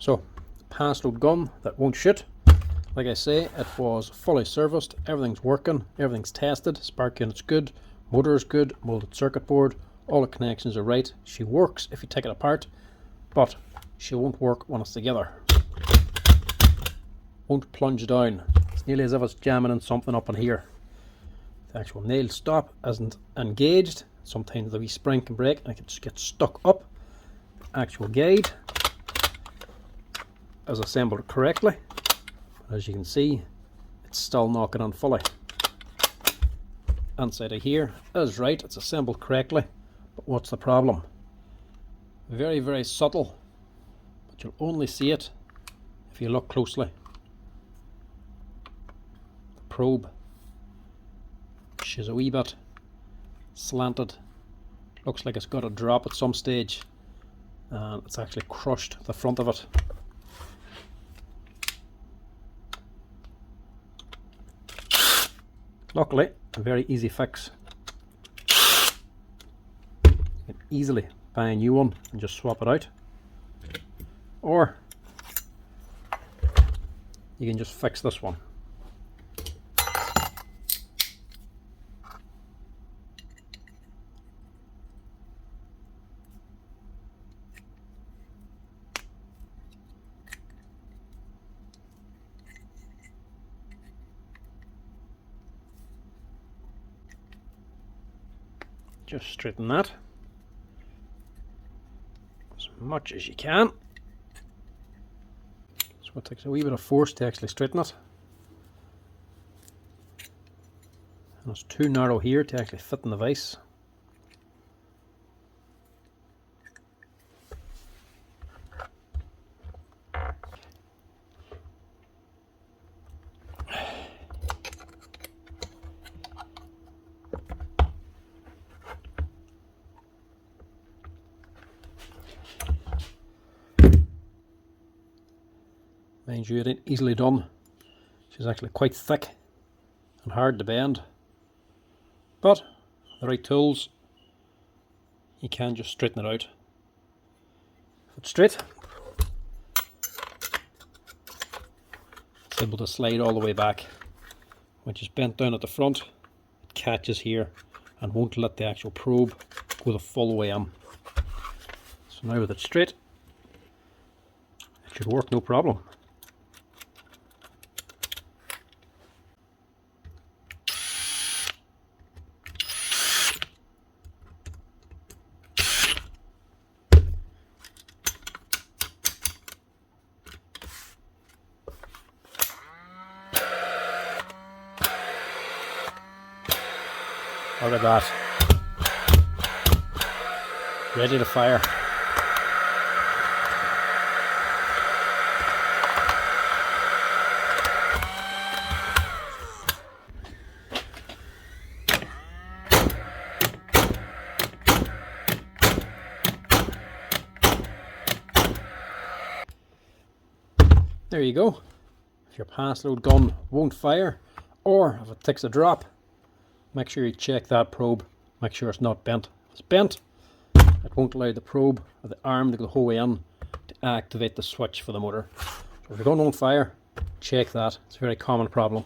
So, Paslode gun that won't shoot. Like I say, it was fully serviced, everything's working, everything's tested, spark unit's good, motor is good, molded circuit board, all the connections are right. She works if you take it apart, but she won't work when it's together. Won't plunge down. It's nearly as if it's jamming in something up in here. The actual nail stop isn't engaged. Sometimes the wee spring can break and it can just get stuck up. The actual guide is assembled correctly. As you can see, it's still knocking on fully. Inside of here is right, it's assembled correctly, but what's the problem? Very, very subtle, but you'll only see it if you look closely. The probe, she's a wee bit slanted, looks like it's got a drop at some stage, and it's actually crushed the front of it. Luckily, a very easy fix. You can easily buy a new one and just swap it out, or you can just fix this one. Just straighten that as much as you can. So it takes a wee bit of force to actually straighten it. And it's too narrow here to actually fit in the vise. Mind you, it ain't easily done. She's actually quite thick and hard to bend. But with the right tools, you can just straighten it out. If it's straight, it's able to slide all the way back. When she's bent down at the front, it catches here and won't let the actual probe go the full way in. So now with it straight, it should work no problem. Look at that. Ready to fire. There you go. If your Paslode gun won't fire, or if it takes a drop, make sure you check that probe, make sure it's not bent. If it's bent, it won't allow the probe or the arm to go the whole way in to activate the switch for the motor. So if your gun won't fire, check that. It's a very common problem.